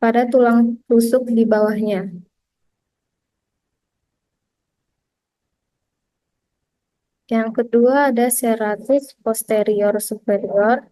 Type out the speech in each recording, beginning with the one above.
pada tulang rusuk di bawahnya. Yang kedua ada serratus posterior superior.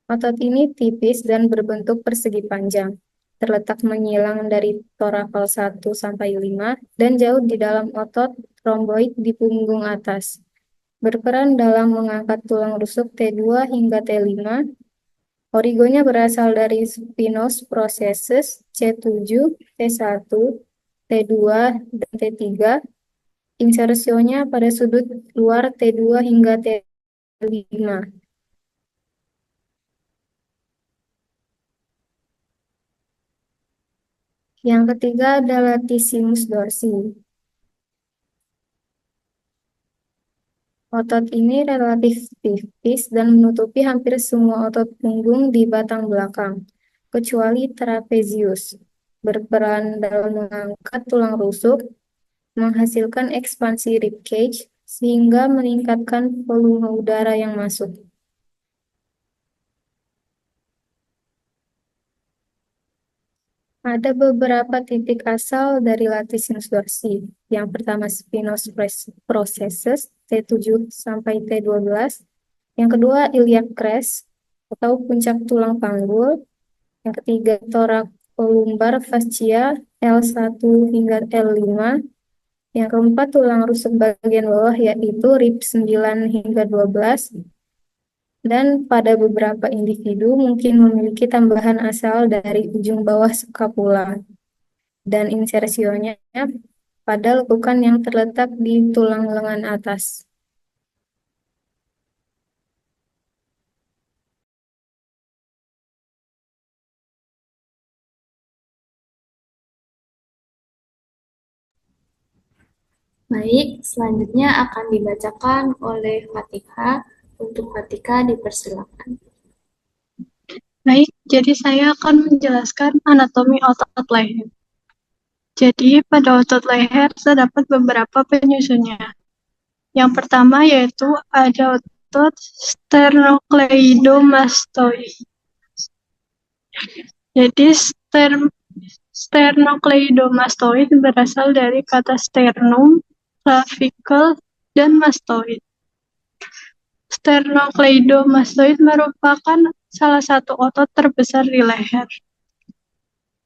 Otot ini tipis dan berbentuk persegi panjang, terletak menyilang dari torakal 1 sampai 5 dan jauh di dalam otot romboid di punggung atas. Berperan dalam mengangkat tulang rusuk T2 hingga T5. Origonya berasal dari spinous processes C7, T1, T2, dan T3. Insersionya pada sudut luar T2 hingga T5. Yang ketiga adalah latissimus dorsi. Otot ini relatif tipis dan menutupi hampir semua otot punggung di batang belakang, kecuali trapezius. Berperan dalam mengangkat tulang rusuk, menghasilkan ekspansi rib cage, sehingga meningkatkan volume udara yang masuk. Ada beberapa titik asal dari latissimus dorsi. Yang pertama spinous processes T7 sampai T12. Yang kedua iliac crest atau puncak tulang panggul. Yang ketiga thoracolumbar fascia L1 hingga L5. Yang keempat tulang rusuk bagian bawah yaitu rib 9 hingga 12. Dan pada beberapa individu mungkin memiliki tambahan asal dari ujung bawah skapula dan insersionya pada lekukan yang terletak di tulang lengan atas. Baik, selanjutnya akan dibacakan oleh Fatika. Untuk Fatika dipersilakan. Baik, jadi saya akan menjelaskan anatomi otot leher. Jadi, pada otot leher terdapat beberapa penyusunnya. Yang pertama yaitu ada otot sternocleidomastoid. Jadi, sternocleidomastoid berasal dari kata sternum, clavicle, dan mastoid. Sternocleidomastoid merupakan salah satu otot terbesar di leher.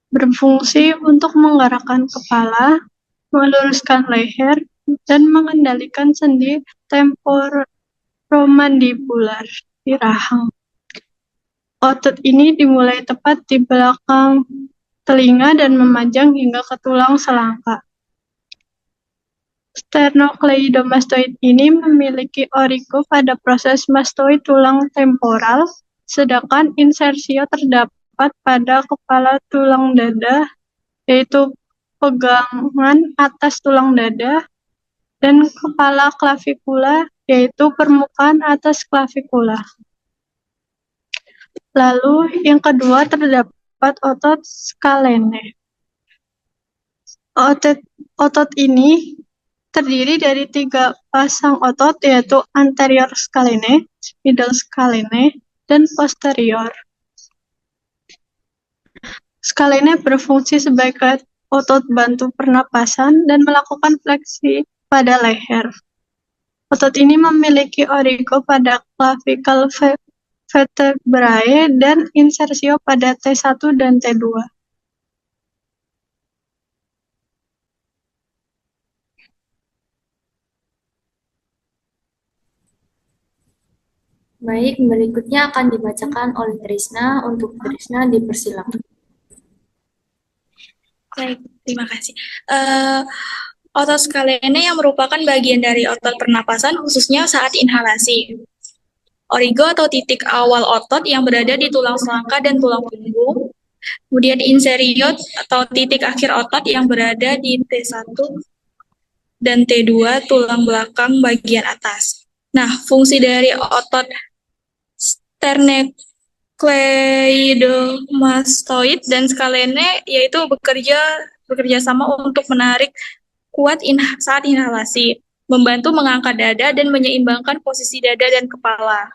Berfungsi untuk menggerakkan kepala, meluruskan leher, dan mengendalikan sendi temporomandibular di rahang. Otot ini dimulai tepat di belakang telinga dan memanjang hingga ke tulang selangka. Sternocleidomastoid ini memiliki origo pada proses mastoid tulang temporal, sedangkan insersio terdapat pada kepala tulang dada, yaitu pegangan atas tulang dada, dan kepala klavikula, yaitu permukaan atas klavikula. Lalu yang kedua terdapat otot skalene. Otot ini terdiri dari 3 pasang otot, yaitu anterior scalene, middle scalene, dan posterior. Scalene berfungsi sebagai otot bantu pernapasan dan melakukan fleksi pada leher. Otot ini memiliki origo pada clavicle vertebrae dan insersio pada T1 dan T2. Baik, berikutnya akan dibacakan oleh Trisna. Untuk Trisna dipersilakan. Baik, terima kasih. Otot skalene yang merupakan bagian dari otot pernapasan khususnya saat inhalasi. Origo atau titik awal otot yang berada di tulang selangka dan tulang punggung. Kemudian inserio atau titik akhir otot yang berada di T1 dan T2 tulang belakang bagian atas. Nah, fungsi dari otot sternocleidomastoid dan skalene yaitu bekerja sama untuk menarik kuat saat inhalasi, membantu mengangkat dada dan menyeimbangkan posisi dada dan kepala.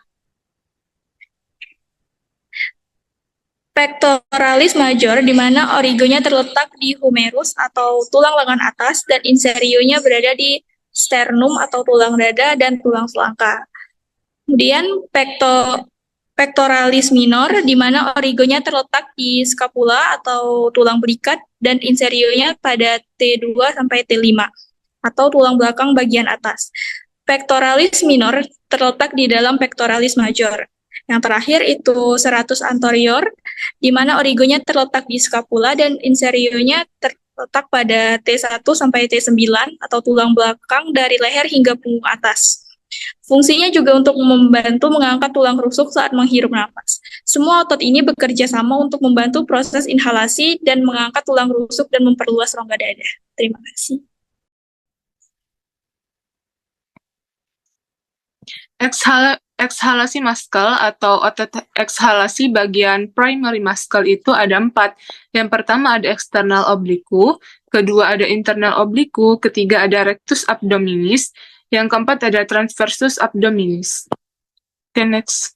Pectoralis major, di mana origonya terletak di humerus atau tulang lengan atas dan inserionya berada di sternum atau tulang dada dan tulang selangka. Kemudian pectoralis minor, di mana origonya terletak di scapula atau tulang belikat dan inserionya pada T2 sampai T5 atau tulang belakang bagian atas. Pectoralis minor terletak di dalam pectoralis major. Yang terakhir itu serratus anterior, di mana origonya terletak di scapula dan inserionya terletak pada T1 sampai T9 atau tulang belakang dari leher hingga punggung atas. Fungsinya juga untuk membantu mengangkat tulang rusuk saat menghirup nafas. Semua otot ini bekerja sama untuk membantu proses inhalasi dan mengangkat tulang rusuk dan memperluas rongga dada. Terima kasih. Ekshalasi muscle atau otot ekshalasi bagian primary muscle itu ada 4. Yang pertama ada external oblique, kedua ada internal oblique, ketiga ada rectus abdominis, yang keempat ada transversus abdominis. Okay, next.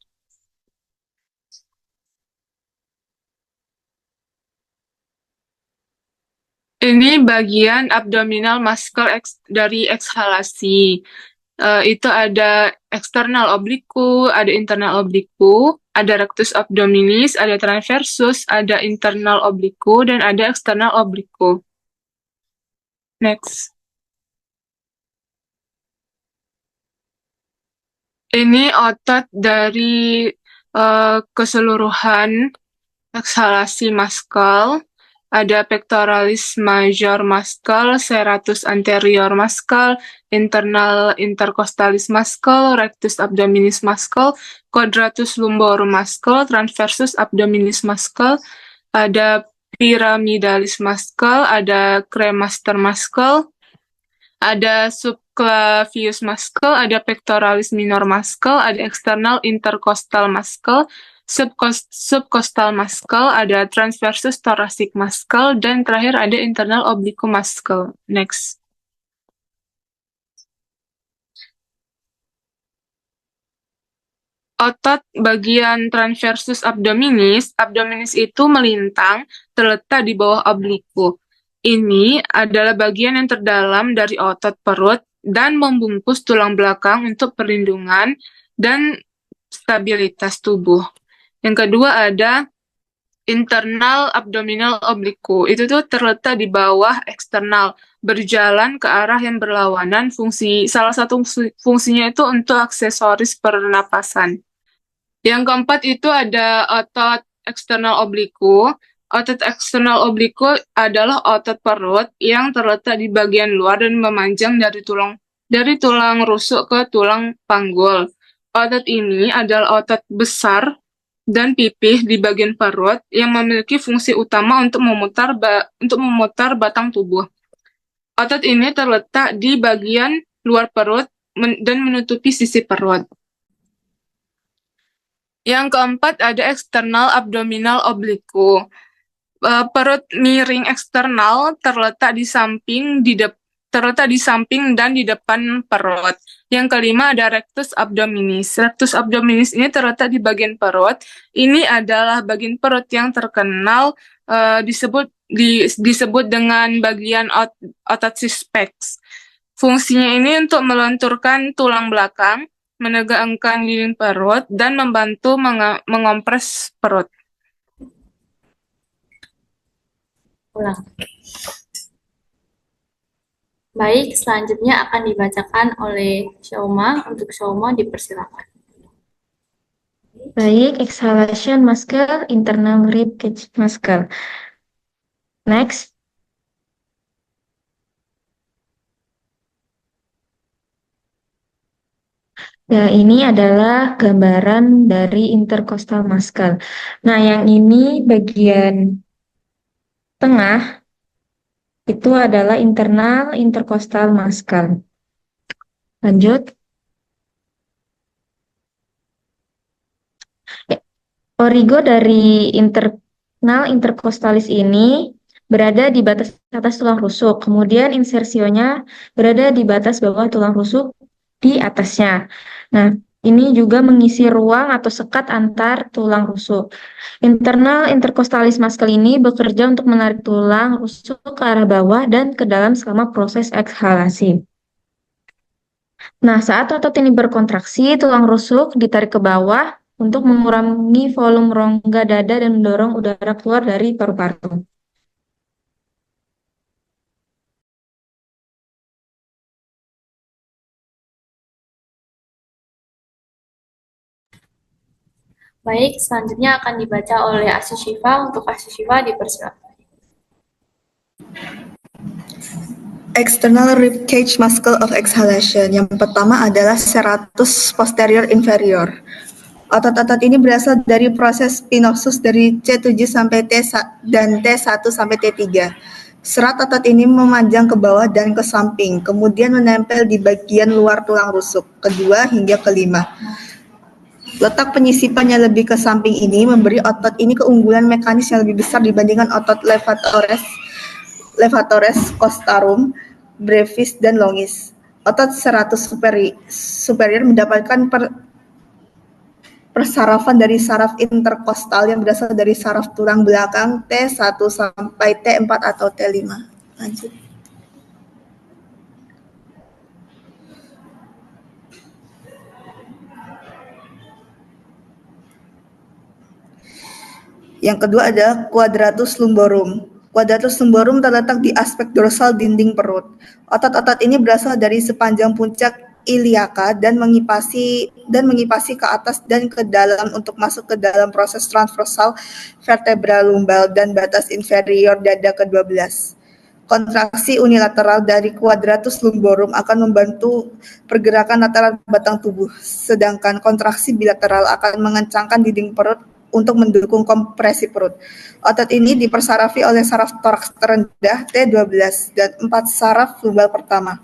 Ini bagian abdominal muscle dari ekshalasi. Itu ada external oblique, ada internal oblique, ada rectus abdominis, ada transversus, ada internal oblique, dan ada external oblique. Next. Ini otot dari keseluruhan ekshalasi muscle. Ada pectoralis major muscle, serratus anterior muscle, internal intercostalis muscle, rectus abdominis muscle, quadratus lumborum muscle, transversus abdominis muscle, ada pyramidalis muscle, ada cremaster muscle, ada subclavius muscle, ada pectoralis minor muscle, ada external intercostal muscle, subcostal muscle, ada transversus thoracic muscle, dan terakhir ada internal oblique muscle. Next. Otot bagian transversus abdominis, abdominis itu melintang, terletak di bawah oblique. Ini adalah bagian yang terdalam dari otot perut dan membungkus tulang belakang untuk perlindungan dan stabilitas tubuh. Yang kedua ada internal abdominal oblique. Itu tuh terletak di bawah eksternal, berjalan ke arah yang berlawanan. Salah satu fungsinya itu untuk aksesoris pernapasan. Yang keempat itu ada otot eksternal oblique. Otot eksternal oblique adalah otot perut yang terletak di bagian luar dan memanjang dari tulang rusuk ke tulang panggul. Otot ini adalah otot besar dan pipih di bagian perut yang memiliki fungsi utama untuk memutar batang tubuh. Otot ini terletak di bagian luar perut dan menutupi sisi perut. Yang keempat ada external abdominal oblique. Perut miring eksternal terletak di samping dan di depan perut. Yang kelima ada rectus abdominis. Rectus abdominis ini terletak di bagian perut. Ini adalah bagian perut yang terkenal disebut dengan bagian otot sispex. Fungsinya ini untuk melenturkan tulang belakang, menegakkan dinding perut, dan membantu mengompres perut. Ulang. Baik, selanjutnya akan dibacakan oleh Syauma. Untuk Syauma dipersilakan. Baik, exhalation muscle, internal rib cage muscle. Next. Ya, ini adalah gambaran dari intercostal muscle. Nah, yang ini bagian tengah itu adalah internal intercostal muscle. Lanjut. Origo dari internal intercostalis ini berada di batas atas tulang rusuk. Kemudian insersionya berada di batas bawah tulang rusuk di atasnya. Nah, Ini juga mengisi ruang atau sekat antar tulang rusuk. Internal intercostalis muscle ini bekerja untuk menarik tulang rusuk ke arah bawah dan ke dalam selama proses ekshalasi. Nah, saat otot ini berkontraksi, tulang rusuk ditarik ke bawah untuk mengurangi volume rongga dada dan mendorong udara keluar dari paru-paru. Baik, selanjutnya akan dibaca oleh Asy Syifa. Untuk Asy Syifa dipersilakan. External rib cage muscle of exhalation. Yang pertama adalah serratus posterior inferior. Otot-otot ini berasal dari proses spinosus dari C7 sampai T dan T1 sampai T3. Serat otot ini memanjang ke bawah dan ke samping, kemudian menempel di bagian luar tulang rusuk, kedua hingga kelima. Letak penyisipan yang lebih ke samping ini memberi otot ini keunggulan mekanis yang lebih besar dibandingkan otot levatores costarum, brevis, dan longis. Otot serratus superior mendapatkan persarafan dari saraf interkostal yang berasal dari saraf tulang belakang T1 sampai T4 atau T5. Lanjut. Yang kedua adalah quadratus lumborum. Quadratus lumborum terletak di aspek dorsal dinding perut. Otot-otot ini berasal dari sepanjang puncak iliaka dan mengipasi ke atas dan ke dalam untuk masuk ke dalam proses transversal vertebra lumbal dan batas inferior dada ke-12. Kontraksi unilateral dari quadratus lumborum akan membantu pergerakan lateral batang tubuh, sedangkan kontraksi bilateral akan mengencangkan dinding perut untuk mendukung kompresi perut. Otot ini dipersarafi oleh saraf toraks terendah T12 dan 4 saraf lumbal pertama.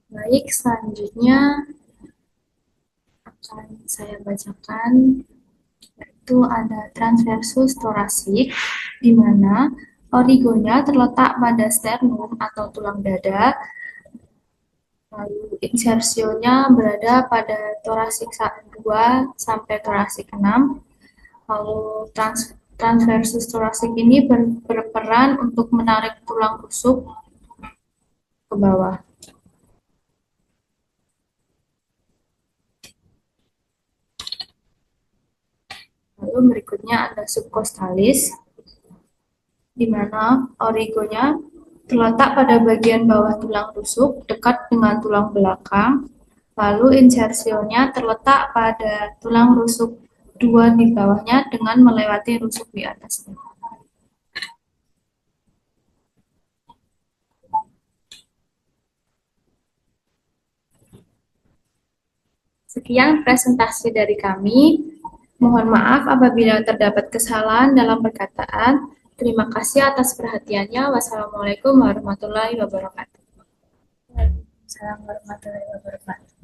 Baik, selanjutnya akan saya bacakan, yaitu ada transversus thoracik, di mana origonya terletak pada sternum atau tulang dada, lalu insersionya berada pada thoracik 2 sampai thoracik 6, lalu transversus thoracik ini berperan untuk menarik tulang rusuk ke bawah. Lalu berikutnya ada subcostalis, di mana origonya terletak pada bagian bawah tulang rusuk dekat dengan tulang belakang, lalu insersionya terletak pada tulang rusuk 2 di bawahnya dengan melewati rusuk di atasnya. Sekian presentasi dari kami. Mohon maaf apabila terdapat kesalahan dalam perkataan. Terima kasih atas perhatiannya. Wassalamualaikum warahmatullahi wabarakatuh. Waalaikumsalam warahmatullahi wabarakatuh.